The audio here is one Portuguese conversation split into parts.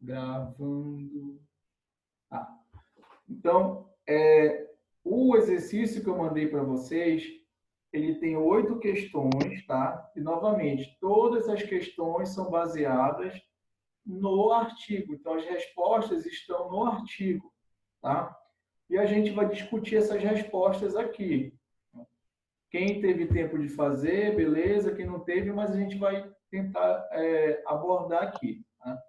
Gravando. Ah, então, o exercício que eu mandei para vocês, ele tem 8 questões, tá? E, novamente, todas as questões são baseadas no artigo. Então, as respostas estão no artigo, tá? E a gente vai discutir essas respostas aqui. Quem teve tempo de fazer, beleza. Quem não teve, mas a gente vai tentar abordar aqui, tá?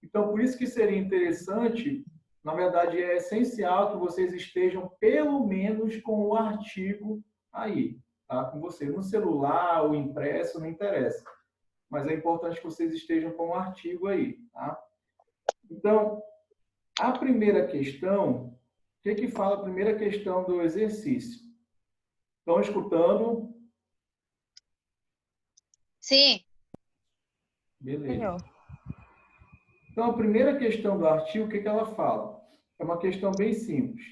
Então, por isso que seria interessante, na verdade, é essencial que vocês estejam pelo menos com o artigo aí, tá? Com você, no celular ou impresso, não interessa. Mas é importante que vocês estejam com o artigo aí, tá? Então, a primeira questão, o que fala a primeira questão do exercício? Estão escutando? Sim. Beleza. Então, a primeira questão do artigo, o que ela fala? É uma questão bem simples.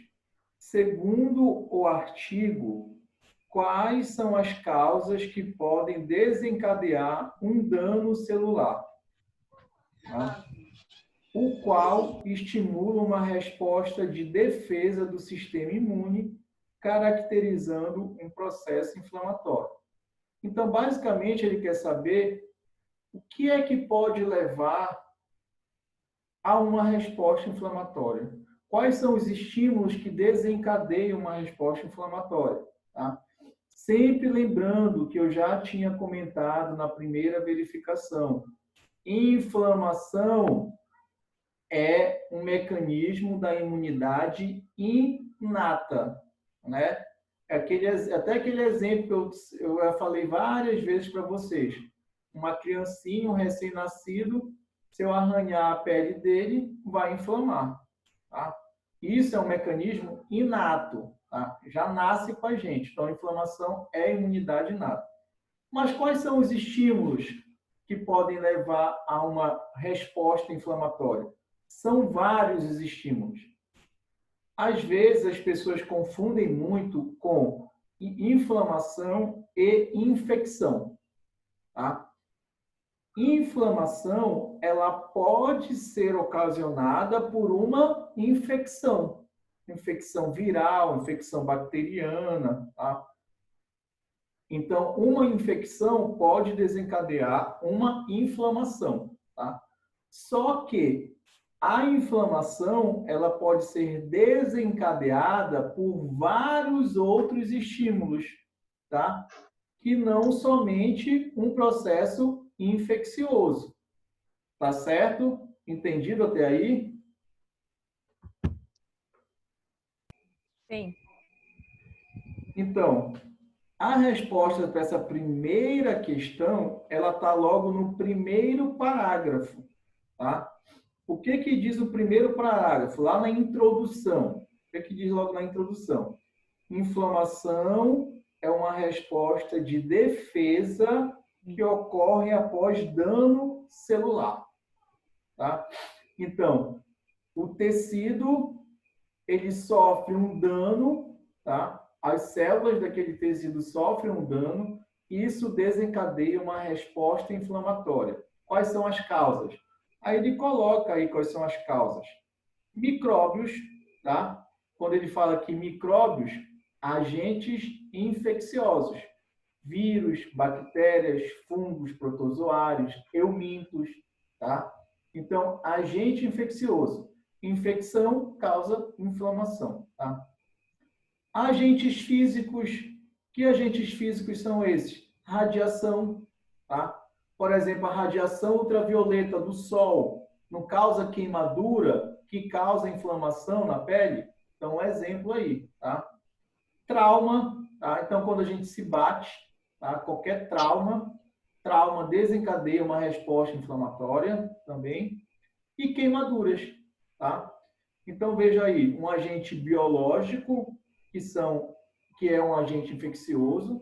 Segundo o artigo, quais são as causas que podem desencadear um dano celular? Tá? O qual estimula uma resposta de defesa do sistema imune, caracterizando um processo inflamatório. Então, basicamente, ele quer saber o que é que pode levar a uma resposta inflamatória. Quais são os estímulos que desencadeiam uma resposta inflamatória? Tá? Sempre lembrando que eu já tinha comentado na primeira verificação. Inflamação é um mecanismo da imunidade inata, né? Até aquele exemplo que eu falei várias vezes para vocês. Uma criancinha, um recém-nascido, se eu arranhar a pele dele, vai inflamar. Tá? Isso é um mecanismo inato. Tá? Já nasce com a gente. Então, a inflamação é imunidade inata. Mas quais são os estímulos que podem levar a uma resposta inflamatória? São vários os estímulos. Às vezes, as pessoas confundem muito com inflamação e infecção. Tá? Inflamação, ela pode ser ocasionada por uma infecção. Infecção viral, infecção bacteriana, tá? Então, uma infecção pode desencadear uma inflamação, tá? Só que a inflamação, ela pode ser desencadeada por vários outros estímulos, tá? Que não somente um processo infeccioso. Tá certo? Entendido até aí? Sim. Então, a resposta para essa primeira questão, ela está logo no primeiro parágrafo, tá? O que diz o primeiro parágrafo? Lá na introdução. O que diz logo na introdução? Inflamação é uma resposta de defesa que ocorre após dano celular, tá? Então, o tecido, ele sofre um dano, tá? As células daquele tecido sofrem um dano e isso desencadeia uma resposta inflamatória. Quais são as causas? Aí ele coloca aí quais são as causas. Micróbios, tá? Quando ele fala que micróbios, agentes infecciosos, vírus, bactérias, fungos, protozoários, eumintos, tá? Então, agente infeccioso. Infecção causa inflamação, tá? Agentes físicos. Que agentes físicos são esses? Radiação, tá? Por exemplo, a radiação ultravioleta do sol não causa queimadura que causa inflamação na pele? Então, um exemplo aí, tá? Trauma, tá? Então, quando a gente se bate, tá? Qualquer trauma desencadeia uma resposta inflamatória também. E queimaduras, tá? Então, veja aí, um agente biológico, que é um agente infeccioso,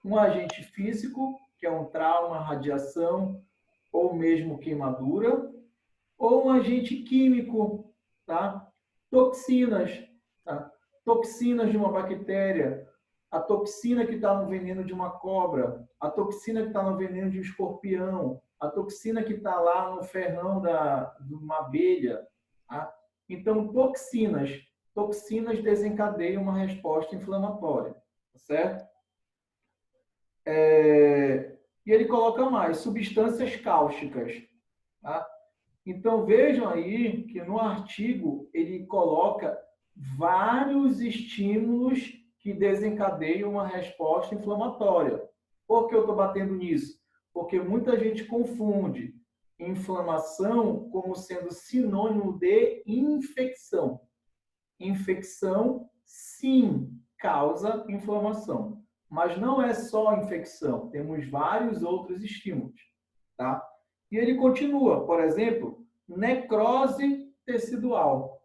um agente físico, que é um trauma, radiação ou mesmo queimadura, ou um agente químico, tá? Toxinas, tá? Toxinas de uma bactéria, a toxina que está no veneno de uma cobra, a toxina que está no veneno de um escorpião, a toxina que está lá no ferrão de uma abelha. Tá? Então, toxinas desencadeiam uma resposta inflamatória, tá certo? E ele coloca mais, substâncias cáusticas. Tá? Então, vejam aí que no artigo ele coloca vários estímulos que desencadeiam uma resposta inflamatória. Por que eu estou batendo nisso? Porque muita gente confunde inflamação como sendo sinônimo de infecção. Infecção, sim, causa inflamação. Mas não é só infecção, temos vários outros estímulos. Tá? E ele continua, por exemplo, necrose tecidual.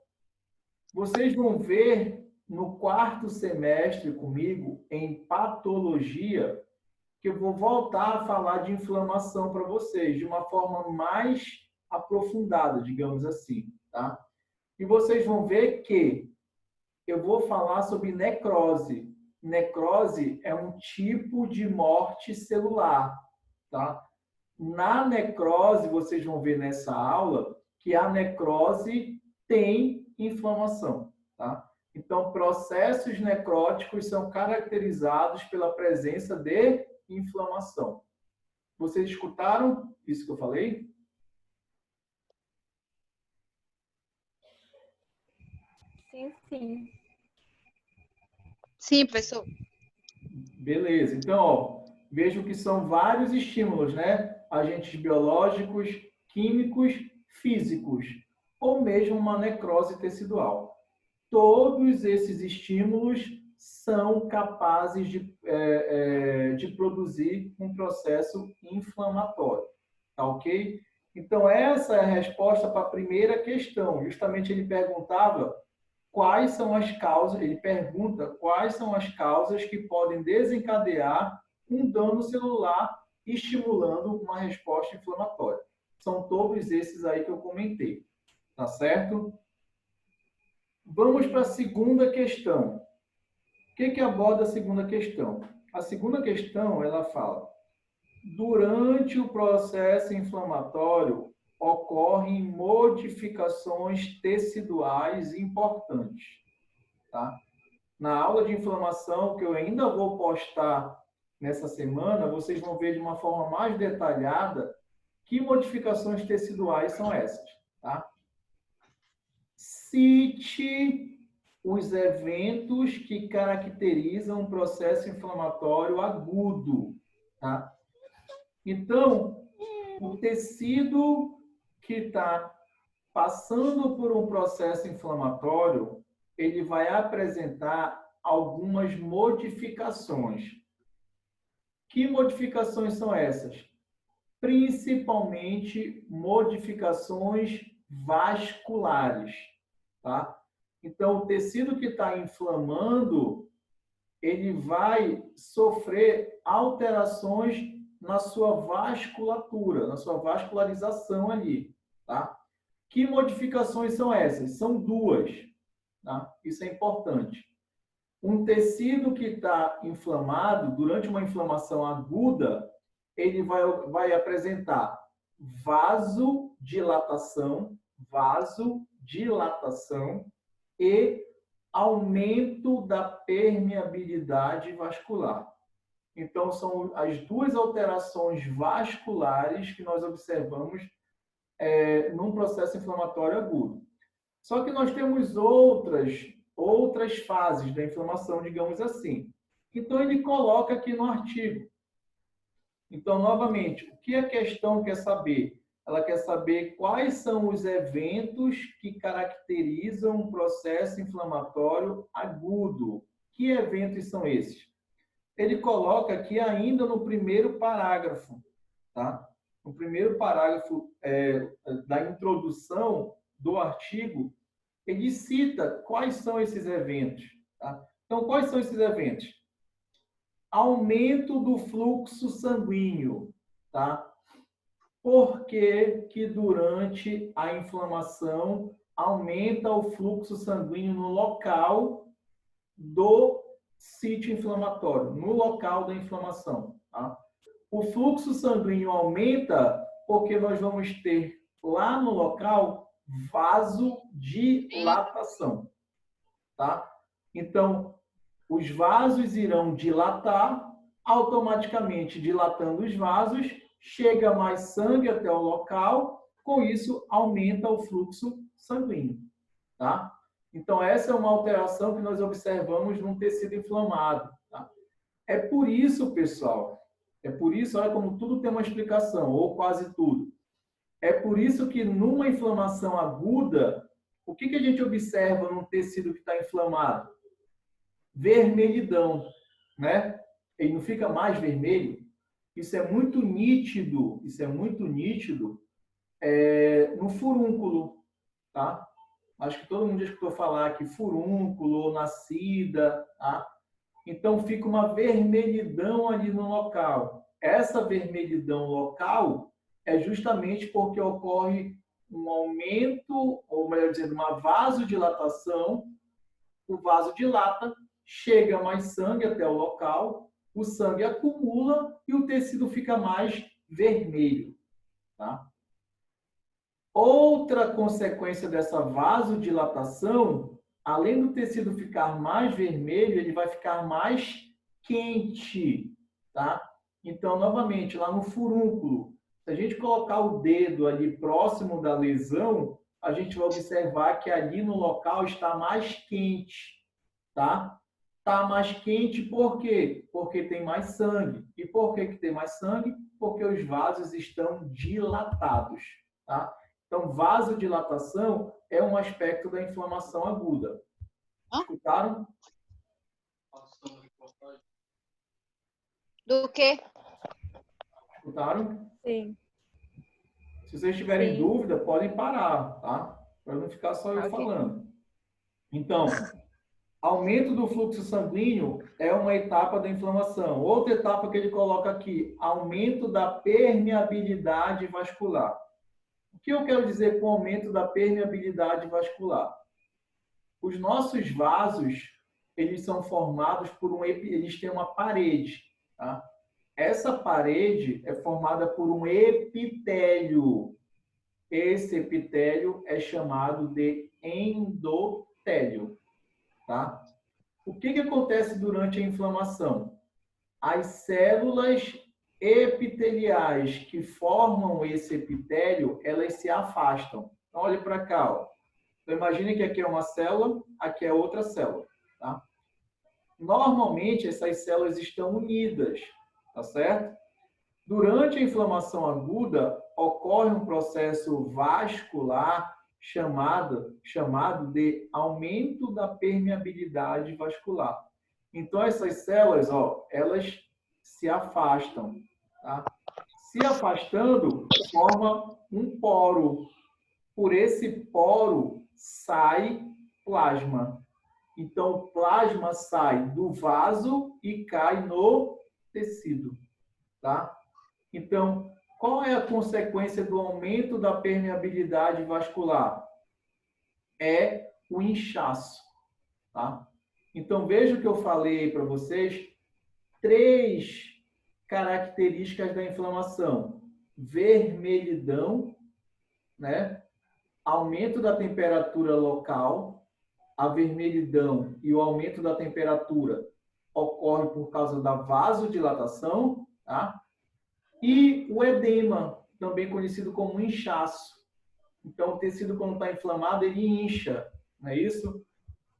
Vocês vão ver no 4º semestre comigo, em patologia, que eu vou voltar a falar de inflamação para vocês, de uma forma mais aprofundada, digamos assim. Tá? E vocês vão ver que eu vou falar sobre necrose. Necrose é um tipo de morte celular. Tá? Na necrose, vocês vão ver nessa aula que a necrose tem inflamação. Tá? Então, processos necróticos são caracterizados pela presença de inflamação. Vocês escutaram isso que eu falei? Sim, sim. Sim, professor. Beleza. Então, ó, vejam que são vários estímulos, né? Agentes biológicos, químicos, físicos, ou mesmo uma necrose tecidual. Todos esses estímulos são capazes de produzir um processo inflamatório. Tá ok? Então, essa é a resposta para a primeira questão. Justamente ele perguntava quais são as causas, ele pergunta quais são as causas que podem desencadear um dano celular estimulando uma resposta inflamatória. São todos esses aí que eu comentei. Tá certo? Vamos para a segunda questão. O que aborda a segunda questão? A segunda questão, ela fala: durante o processo inflamatório, ocorrem modificações teciduais importantes. Tá? Na aula de inflamação, que eu ainda vou postar nessa semana, vocês vão ver de uma forma mais detalhada que modificações teciduais são essas. Tá? Cite os eventos que caracterizam um processo inflamatório agudo. Tá? Então, o tecido que está passando por um processo inflamatório, ele vai apresentar algumas modificações. Que modificações são essas? Principalmente modificações vasculares. Tá? Então, o tecido que está inflamando, ele vai sofrer alterações na sua vasculatura, na sua vascularização ali. Tá? Que modificações são essas? São duas. Tá? Isso é importante. Um tecido que está inflamado, durante uma inflamação aguda, ele vai apresentar vasodilatação e aumento da permeabilidade vascular. Então, são as duas alterações vasculares que nós observamos num processo inflamatório agudo. Só que nós temos outras fases da inflamação, digamos assim. Então, ele coloca aqui no artigo. Então, novamente, o que a questão quer saber? Ela quer saber quais são os eventos que caracterizam um processo inflamatório agudo. Que eventos são esses? Ele coloca aqui ainda no primeiro parágrafo, tá? No primeiro parágrafo da introdução do artigo, ele cita quais são esses eventos. Tá? Então, quais são esses eventos? Aumento do fluxo sanguíneo. Tá? Por que durante a inflamação aumenta o fluxo sanguíneo no local do sítio inflamatório, no local da inflamação. Tá? O fluxo sanguíneo aumenta porque nós vamos ter lá no local vasodilatação. Tá? Então, os vasos irão dilatar, automaticamente dilatando os vasos, chega mais sangue até o local, com isso aumenta o fluxo sanguíneo. Tá? Então, essa é uma alteração que nós observamos num tecido inflamado. Tá? É por isso, pessoal, olha como tudo tem uma explicação, ou quase tudo. É por isso que numa inflamação aguda, o que a gente observa num tecido que está inflamado? Vermelhidão, né? Ele não fica mais vermelho. Isso é muito nítido, no furúnculo, tá? Acho que todo mundo já escutou falar aqui, furúnculo ou nascida, tá? Então, fica uma vermelhidão ali no local. Essa vermelhidão local é justamente porque ocorre um aumento, ou melhor dizendo, uma vasodilatação. O vaso dilata, chega mais sangue até o local, o sangue acumula e o tecido fica mais vermelho. Tá? Outra consequência dessa vasodilatação, além do tecido ficar mais vermelho, ele vai ficar mais quente, tá? Então, novamente, lá no furúnculo, se a gente colocar o dedo ali próximo da lesão, a gente vai observar que ali no local está mais quente, tá? Está mais quente por quê? Porque tem mais sangue. E por que tem mais sangue? Porque os vasos estão dilatados, tá? Então, vasodilatação é um aspecto da inflamação aguda. Escutaram? Do quê? Escutaram? Sim. Se vocês tiverem Sim. dúvida, podem parar, tá? Para não ficar só eu falando. Então, aumento do fluxo sanguíneo é uma etapa da inflamação. Outra etapa que ele coloca aqui, aumento da permeabilidade vascular. O que eu quero dizer com aumento da permeabilidade vascular? Os nossos vasos, eles são formados por eles têm uma parede, tá? Essa parede é formada por um epitélio. Esse epitélio é chamado de endotélio, tá? O que acontece durante a inflamação? As células epiteliais que formam esse epitélio, elas se afastam. Então, olhe para cá, ó. Então, imagine que aqui é uma célula, aqui é outra célula, tá? Normalmente, essas células estão unidas, tá certo? Durante a inflamação aguda, ocorre um processo vascular chamado de aumento da permeabilidade vascular. Então, essas células, ó, elas se afastam, tá? Se afastando, forma um poro. Por esse poro sai plasma. Então, o plasma sai do vaso e cai no tecido, tá? Então, qual é a consequência do aumento da permeabilidade vascular? É o inchaço, tá? Então, veja o que eu falei para vocês, 3 características da inflamação: vermelhidão, né? Aumento da temperatura local. A vermelhidão e o aumento da temperatura ocorre por causa da vasodilatação, tá? E o edema, também conhecido como inchaço. Então, o tecido, quando está inflamado, ele incha, não é isso?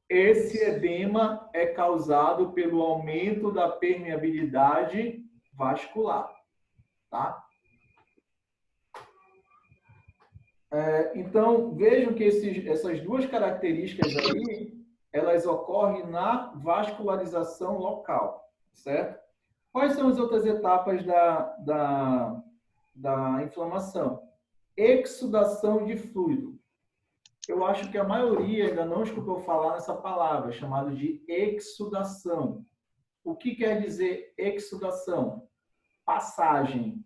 Esse edema é causado pelo aumento da permeabilidade vascular, tá? Então, vejam que essas 2 características aí, elas ocorrem na vascularização local, certo? Quais são as outras etapas da inflamação? Exsudação de fluido. Eu acho que a maioria ainda não escutou falar nessa palavra, chamada de exsudação. O que quer dizer exsudação? Passagem,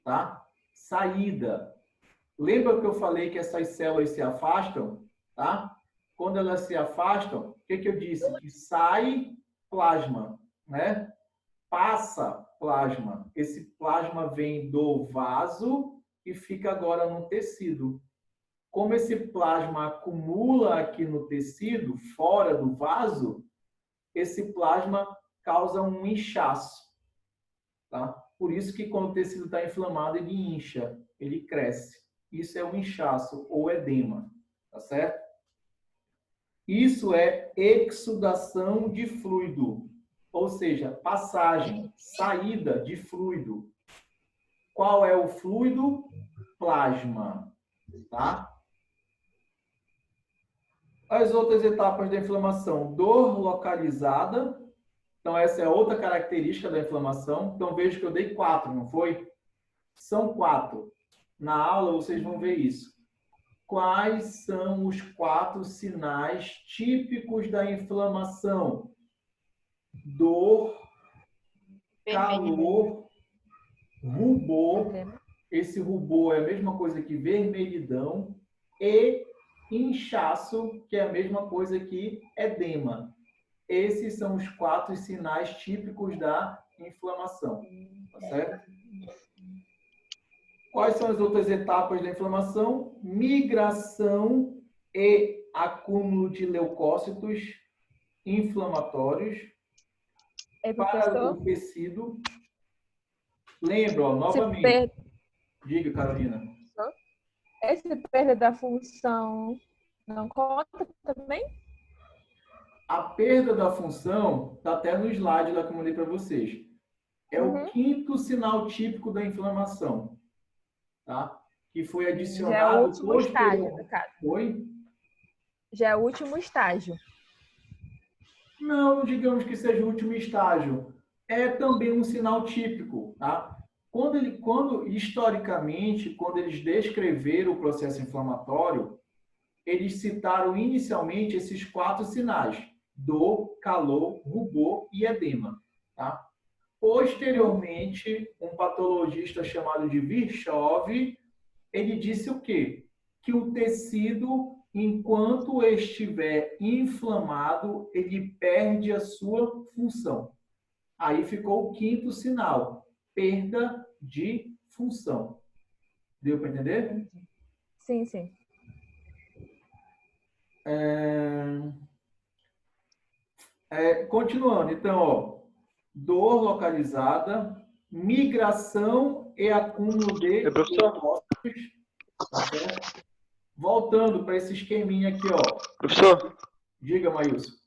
tá? Saída. Lembra que eu falei que essas células se afastam, tá? Quando elas se afastam, o que eu disse? Que sai plasma, né? Passa plasma. Esse plasma vem do vaso e fica agora no tecido. Como esse plasma acumula aqui no tecido, fora do vaso, esse plasma causa um inchaço, tá? Por isso que quando o tecido está inflamado, ele incha, ele cresce. Isso é um inchaço ou edema, tá certo? Isso é exsudação de fluido, ou seja, passagem, saída de fluido. Qual é o fluido? Plasma, tá? As outras etapas da inflamação, dor localizada. Então, essa é outra característica da inflamação. Então, veja que eu dei 4, não foi? São 4. Na aula, vocês vão ver isso. Quais são os 4 sinais típicos da inflamação? Dor, calor, rubor. Esse rubor é a mesma coisa que vermelhidão. E inchaço, que é a mesma coisa que edema. Esses são os 4 sinais típicos da inflamação, tá certo? Quais são as outras etapas da inflamação? Migração e acúmulo de leucócitos inflamatórios para o tecido. Lembra, ó, novamente. Diga, Carolina. Esse perda da função não conta também? A perda da função está até no slide lá que eu mandei para vocês. É o 5º sinal típico da inflamação, tá? Que foi adicionado. Já é o último estágio, no caso. Oi? Já é o último estágio. Não, digamos que seja o último estágio. É também um sinal típico, tá? Historicamente, quando eles descreveram o processo inflamatório, eles citaram inicialmente esses 4 sinais: dor, calor, rubor e edema, tá? Posteriormente, um patologista chamado de Virchow, ele disse o quê? Que o tecido, enquanto estiver inflamado, ele perde a sua função. Aí ficou o 5º sinal: perda de função. Deu para entender? Sim, sim. Continuando, então, ó, dor localizada, migração e acúmulo de leucócitos, tá certo? Voltando para esse esqueminha aqui, ó. Professor? Diga, Maílson.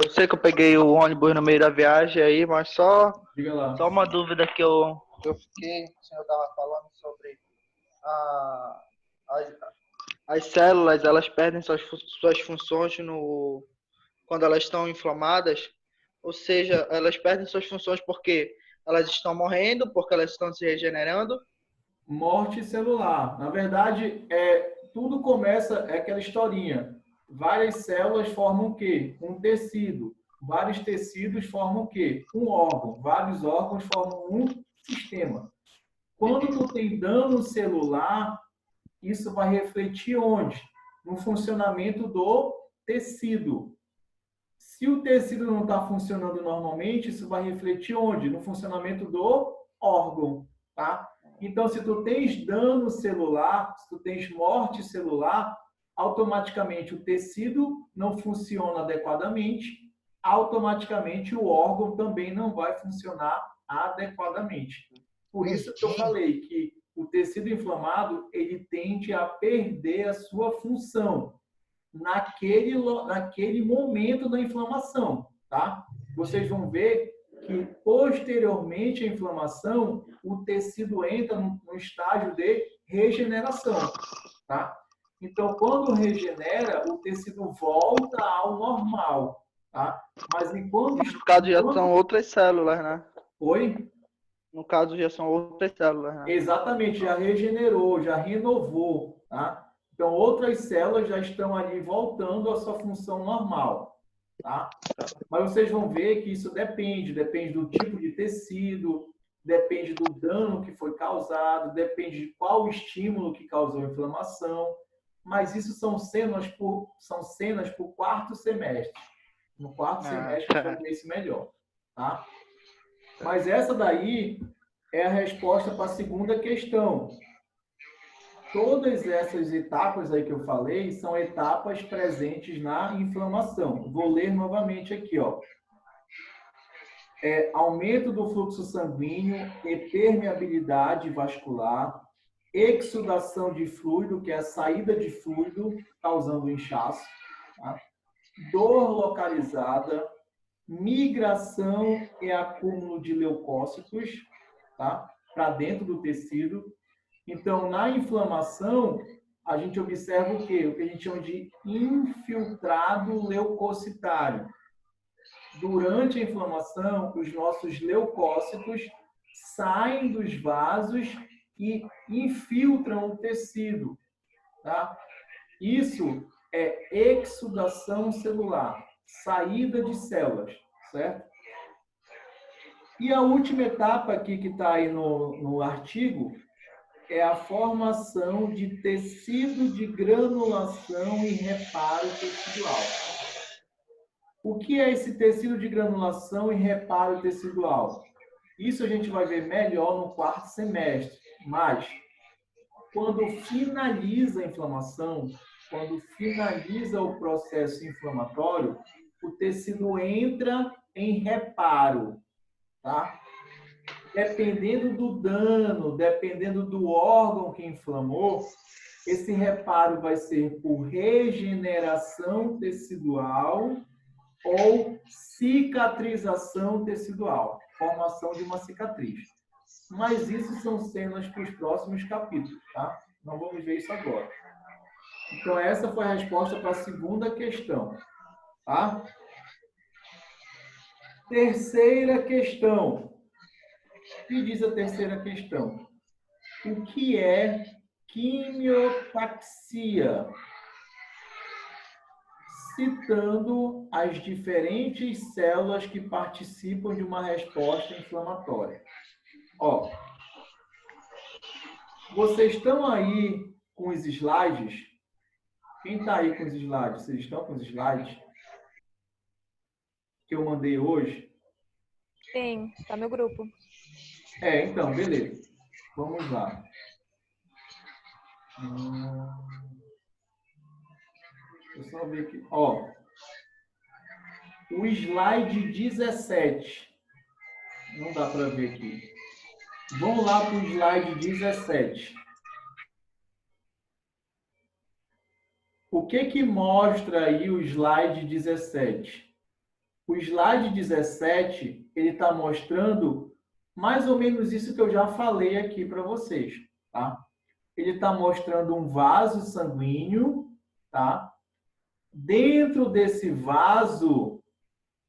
Eu sei que eu peguei o ônibus no meio da viagem aí, mas Diga lá. só uma dúvida que eu fiquei. O senhor estava falando sobre as células, elas perdem suas funções quando elas estão inflamadas, ou seja, elas perdem suas funções porque elas estão morrendo, porque elas estão se regenerando. Morte celular. Na verdade, tudo começa, é aquela historinha. Várias células formam o quê? Um tecido. Vários tecidos formam o quê? Um órgão. Vários órgãos formam um sistema. Quando tu tem dano celular, isso vai refletir onde? No funcionamento do tecido. Se o tecido não está funcionando normalmente, isso vai refletir onde? No funcionamento do órgão, tá? Então, se tu tens dano celular, se tu tens morte celular, automaticamente o tecido não funciona adequadamente, automaticamente o órgão também não vai funcionar adequadamente. Por isso que eu falei que o tecido inflamado, ele tende a perder a sua função naquele momento da inflamação, tá? Vocês vão ver que posteriormente à inflamação, o tecido entra no estágio de regeneração, tá? Então, quando regenera, o tecido volta ao normal, tá? Mas enquanto... No caso, já são outras células, né? Oi? No caso, já são outras células, né? Exatamente, já regenerou, já renovou, tá? Então, outras células já estão ali voltando à sua função normal, tá? Mas vocês vão ver que isso depende do tipo de tecido, depende do dano que foi causado, depende de qual estímulo que causou a inflamação. mas isso são cenas por quarto semestre. No quarto semestre eu vou ver isso melhor, tá? Mas essa daí é a resposta para a segunda questão. Todas essas etapas aí que eu falei são etapas presentes na inflamação. Vou ler novamente aqui, ó. Aumento do fluxo sanguíneo e permeabilidade vascular, exudação de fluido, que é a saída de fluido causando inchaço, tá? Dor localizada, migração e acúmulo de leucócitos, tá? Para dentro do tecido. Então, na inflamação, a gente observa o quê? O que a gente chama de infiltrado leucocitário. Durante a inflamação, os nossos leucócitos saem dos vasos e infiltram o tecido, tá? Isso é exudação celular, saída de células, certo? E a última etapa aqui que está aí no artigo é a formação de tecido de granulação e reparo tecidual. O que é esse tecido de granulação e reparo tecidual? Isso a gente vai ver melhor no quarto semestre, mas quando finaliza a inflamação, quando finaliza o processo inflamatório, o tecido entra em reparo, tá? Dependendo do dano, dependendo do órgão que inflamou, esse reparo vai ser por regeneração tecidual ou cicatrização tecidual, formação de uma cicatriz. Mas isso são cenas para os próximos capítulos, tá? Não vamos ver isso agora. Então, essa foi a resposta para a segunda questão, tá? Terceira questão. O que diz a terceira questão? O que é quimiotaxia? Citando as diferentes células que participam de uma resposta inflamatória. Ó, vocês estão aí com os slides? Quem está aí com os slides? Vocês estão com os slides que eu mandei hoje? Sim, tá no grupo. Então, beleza. Vamos lá. Deixa eu só ver aqui. Ó, o slide 17. Não dá para ver aqui. Vamos lá para o slide 17. O que mostra aí o slide 17? O slide 17, ele está mostrando mais ou menos isso que eu já falei aqui para vocês, tá? Ele está mostrando um vaso sanguíneo, tá? Dentro desse vaso,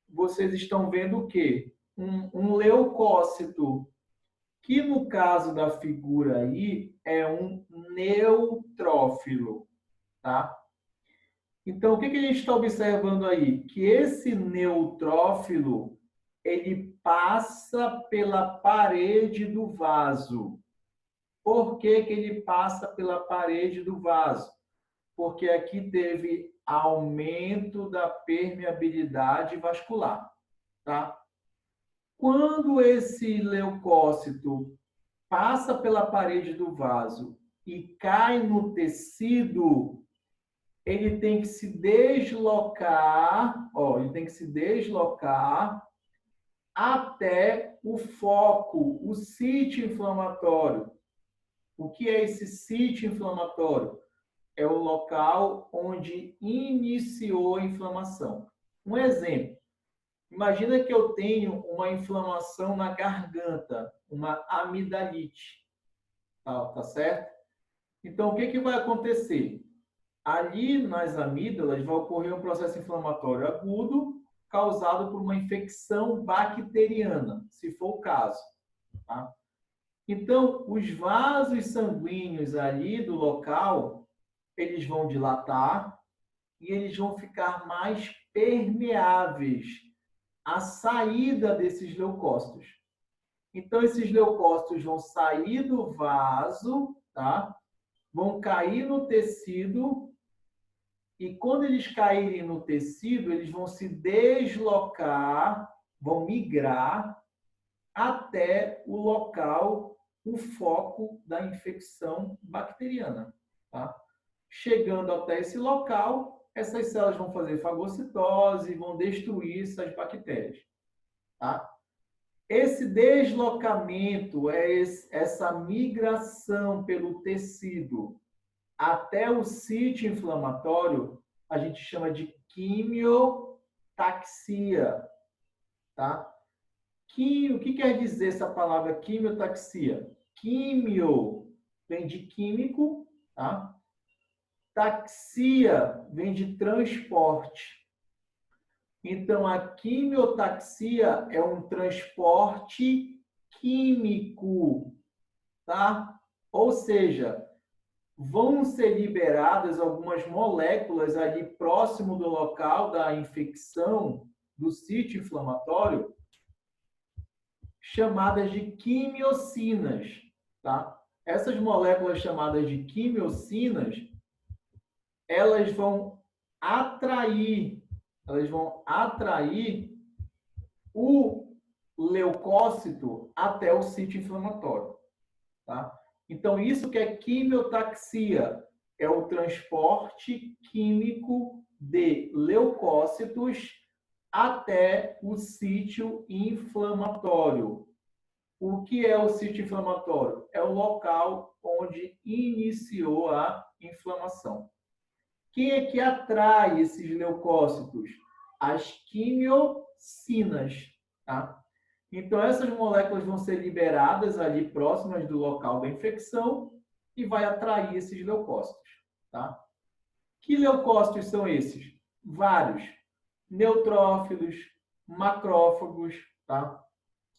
vocês estão vendo o quê? Um leucócito, que no caso da figura aí é um neutrófilo, tá? Então, o que a gente está observando aí? Que esse neutrófilo, ele passa pela parede do vaso. Por que ele passa pela parede do vaso? Porque aqui teve aumento da permeabilidade vascular, tá? Quando esse leucócito passa pela parede do vaso e cai no tecido, ele tem que se deslocar, ó, ele tem que se deslocar até o foco, o sítio inflamatório. O que é esse sítio inflamatório? É o local onde iniciou a inflamação. Um exemplo. Imagina que eu tenho uma inflamação na garganta, uma amidalite. Tá certo? Então, o que vai acontecer? Ali nas amígdalas vai ocorrer um processo inflamatório agudo causado por uma infecção bacteriana, se for o caso. Tá? Então, os vasos sanguíneos ali do local, eles vão dilatar e eles vão ficar mais permeáveis à saída desses leucócitos. Então, esses leucócitos vão sair do vaso, tá? vão cair no tecido e quando eles caírem no tecido, eles vão se deslocar, vão migrar até o local, o foco da infecção bacteriana. Tá? Chegando até esse local, essas células vão fazer fagocitose e vão destruir essas bactérias. Tá? Esse deslocamento, essa migração pelo tecido até o sítio inflamatório, a gente chama de quimiotaxia. Tá? O que quer dizer essa palavra quimiotaxia? Quimio vem de químico, tá? Taxia vem de transporte. Então, a quimiotaxia é um transporte químico, tá? Ou seja, vão ser liberadas algumas moléculas ali próximo do local da infecção, do sítio inflamatório, chamadas de quimiocinas, tá? Essas moléculas chamadas de quimiocinas, elas vão atrair o leucócito até o sítio inflamatório, tá? Então, isso que é quimiotaxia, é o transporte químico de leucócitos até o sítio inflamatório. O que é o sítio inflamatório? É o local onde iniciou a inflamação. Quem é que atrai esses leucócitos? As quimiocinas. Tá? Então, essas moléculas vão ser liberadas ali próximas do local da infecção e vai atrair esses leucócitos. Tá? Que leucócitos são esses? Vários. Neutrófilos, macrófagos, tá?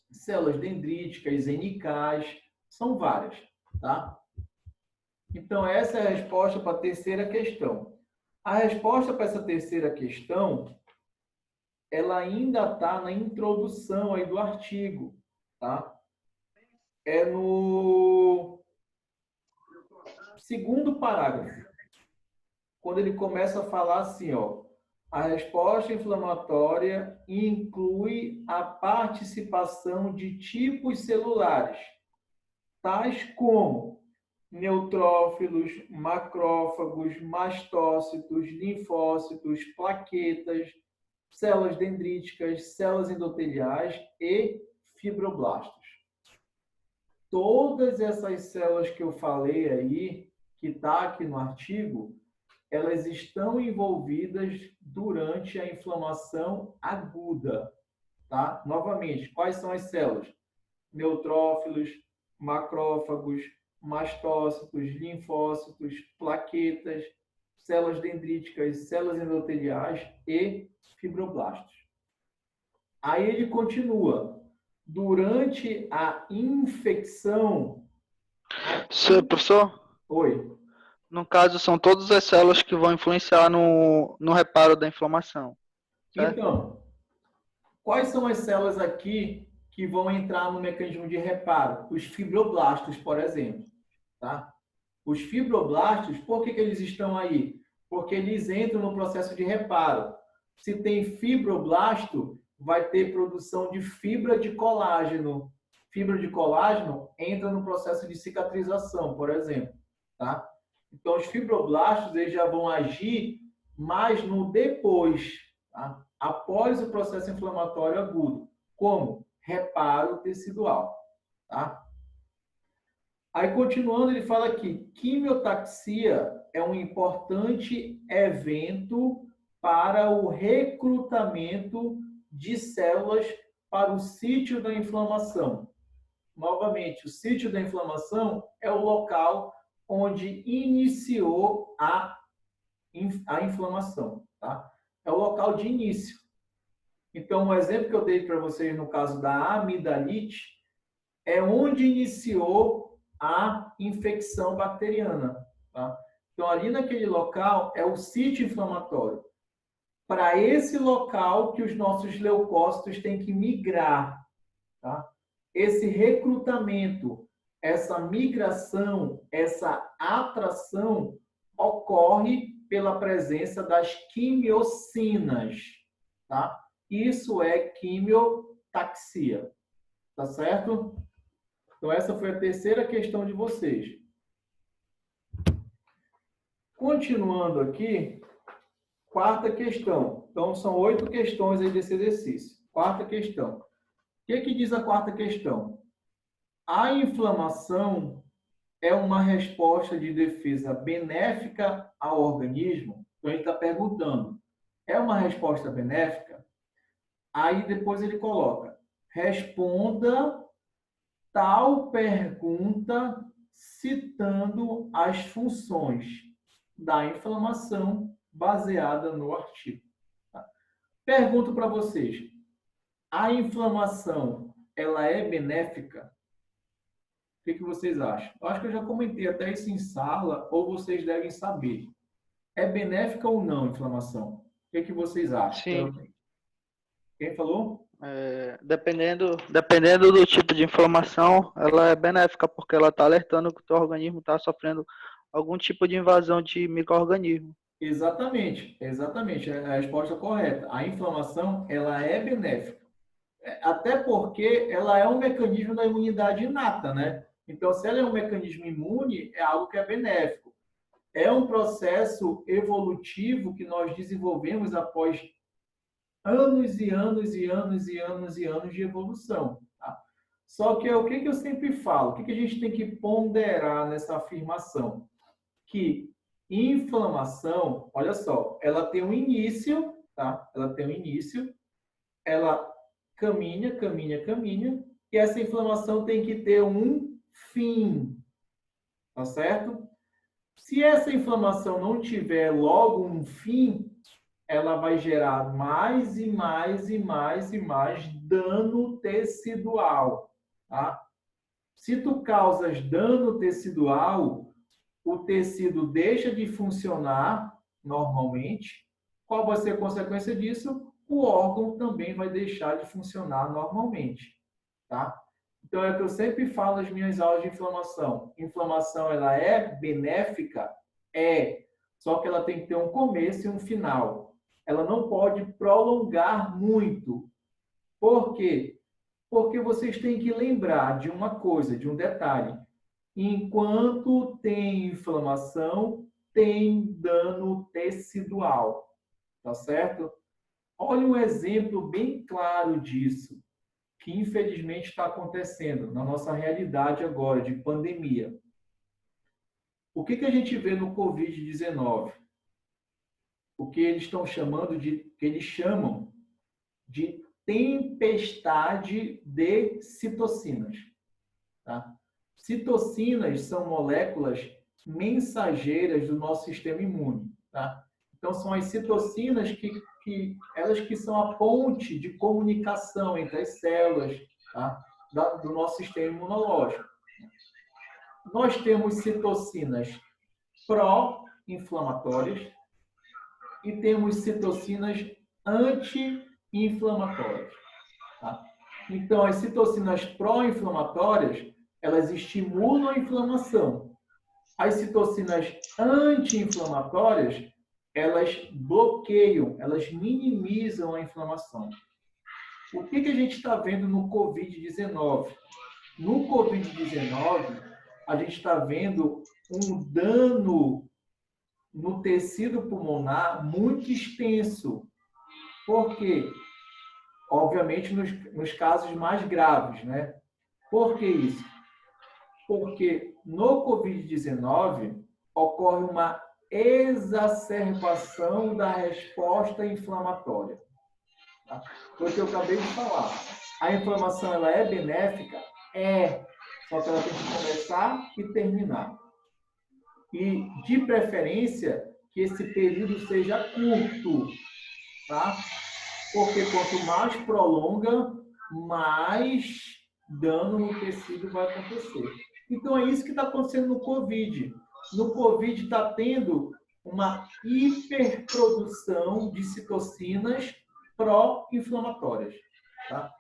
Células dendríticas, NKs, são várias. Tá? Então, essa é a resposta para a terceira questão. A resposta para essa terceira questão, ela ainda está na introdução aí do artigo, tá? É no segundo parágrafo, quando ele começa a falar assim, ó, a resposta inflamatória inclui a participação de tipos celulares, tais como neutrófilos, macrófagos, mastócitos, linfócitos, plaquetas, células dendríticas, células endoteliais e fibroblastos. Todas essas células que eu falei aí, que está aqui no artigo, elas estão envolvidas durante a inflamação aguda. Tá? Novamente, quais são as células? Neutrófilos, macrófagos, mastócitos, linfócitos, plaquetas, células dendríticas, células endoteliais e fibroblastos. Aí ele continua. Durante a infecção... Professor? Oi. No caso, são todas as células que vão influenciar no reparo da inflamação. Certo? Então, quais são as células aqui que vão entrar no mecanismo de reparo? Os fibroblastos, por exemplo. Tá? Os fibroblastos, por que eles estão aí? Porque eles entram no processo de reparo. Se tem fibroblasto, vai ter produção de fibra de colágeno. Fibra de colágeno entra no processo de cicatrização, por exemplo. Tá? Então, os fibroblastos eles já vão agir mais no depois, tá? Após o processo inflamatório agudo. Como? Reparo tecidual. Tá? Aí, continuando, ele fala aqui, quimiotaxia é um importante evento para o recrutamento de células para o sítio da inflamação. Novamente, o sítio da inflamação é o local onde iniciou a inflamação. Tá? É o local de início. Então, um exemplo que eu dei para vocês no caso da amidalite é onde iniciou a infecção bacteriana. Tá? Então, ali naquele local é o sítio inflamatório. Para esse local que os nossos leucócitos têm que migrar. Tá? Esse recrutamento, essa migração, essa atração ocorre pela presença das quimiocinas, tá? Isso é quimiotaxia, tá certo? Então, essa foi a terceira questão de vocês. Continuando aqui, quarta questão. Então, são 8 questões aí desse exercício. Quarta questão. O que diz a quarta questão? A inflamação é uma resposta de defesa benéfica ao organismo? Então, ele está perguntando, é uma resposta benéfica? Aí, depois ele coloca, responda tal pergunta citando as funções da inflamação baseada no artigo. Tá? Pergunto para vocês, a inflamação, ela é benéfica? O que vocês acham? Eu acho que eu já comentei até isso em sala, ou vocês devem saber. É benéfica ou não a inflamação? O que vocês acham? Sim. Quem falou? Dependendo do tipo de inflamação, ela é benéfica, porque ela está alertando que o teu organismo está sofrendo algum tipo de invasão de micro-organismo. Exatamente, exatamente. É a resposta correta. A inflamação, ela é benéfica. Até porque ela é um mecanismo da imunidade inata, né? Então, se ela é um mecanismo imune, é algo que é benéfico. É um processo evolutivo que nós desenvolvemos após anos e anos e anos e anos e anos de evolução. Tá? Só que é o que eu sempre falo, o que a gente tem que ponderar nessa afirmação? Que inflamação, olha só, ela tem um início, tá? Ela tem um início, ela caminha, e essa inflamação tem que ter um fim, tá certo? Se essa inflamação não tiver logo um fim, ela vai gerar mais e mais e mais e mais dano tecidual, tá? Se tu causas dano tecidual, o tecido deixa de funcionar normalmente. Qual vai ser a consequência disso? O órgão também vai deixar de funcionar normalmente, tá? Então, é o que eu sempre falo nas minhas aulas de inflamação. Inflamação, ela é benéfica? É. Só que ela tem que ter um começo e um final. Ela não pode prolongar muito. Por quê? Porque vocês têm que lembrar de uma coisa, de um detalhe. Enquanto tem inflamação, tem dano tecidual. Tá certo? Olha um exemplo bem claro disso, que infelizmente está acontecendo na nossa realidade agora, de pandemia. O que a gente vê no Covid-19? O que eles estão chamando de, que eles chamam de tempestade de citocinas. Tá? Citocinas são moléculas mensageiras do nosso sistema imune. Tá? Então, são as citocinas elas que são a ponte de comunicação entre as células, tá? Do nosso sistema imunológico. Nós temos citocinas pró-inflamatórias e temos citocinas anti-inflamatórias. Tá? Então, as citocinas pró-inflamatórias, elas estimulam a inflamação. As citocinas anti-inflamatórias, elas bloqueiam, elas minimizam a inflamação. O que a gente está vendo no Covid-19? No Covid-19, a gente está vendo um dano no tecido pulmonar muito extenso. Por quê? Obviamente, nos casos mais graves, né? Por que isso? Porque no Covid-19 ocorre uma exacerbação da resposta inflamatória. Tá? Foi o que eu acabei de falar. A inflamação, ela é benéfica? É. Só que ela tem que começar e terminar. E, de preferência, que esse período seja curto, tá? Porque quanto mais prolonga, mais dano no tecido vai acontecer. Então, é isso que está acontecendo no Covid. No Covid está tendo uma hiperprodução de citocinas pró-inflamatórias. Tá?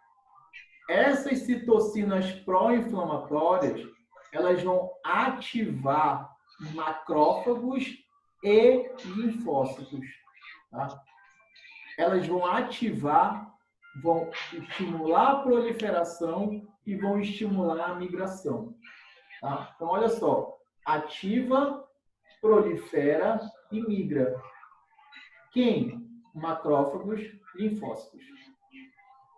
Essas citocinas pró-inflamatórias, elas vão ativar macrófagos e linfócitos. Tá? Elas vão ativar, vão estimular a proliferação e vão estimular a migração. Tá? Então, olha só. Ativa, prolifera e migra. Quem? Macrófagos, linfócitos.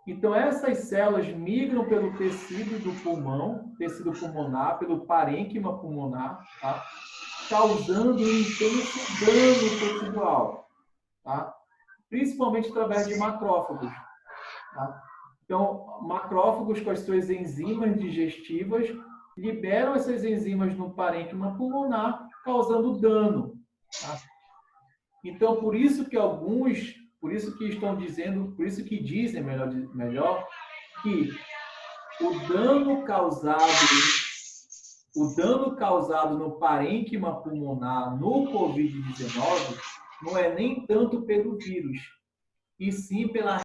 Então, essas células migram pelo tecido do pulmão, tecido pulmonar, pelo parênquima pulmonar, tá? Causando um intenso dano tecidual, tá? Principalmente através de macrófagos. Tá? Então, macrófagos com as suas enzimas digestivas liberam essas enzimas no parênquima pulmonar, causando dano. Tá? Então, por isso que dizem, melhor, que o dano causado no parênquima pulmonar no COVID-19 não é nem tanto pelo vírus, e sim pela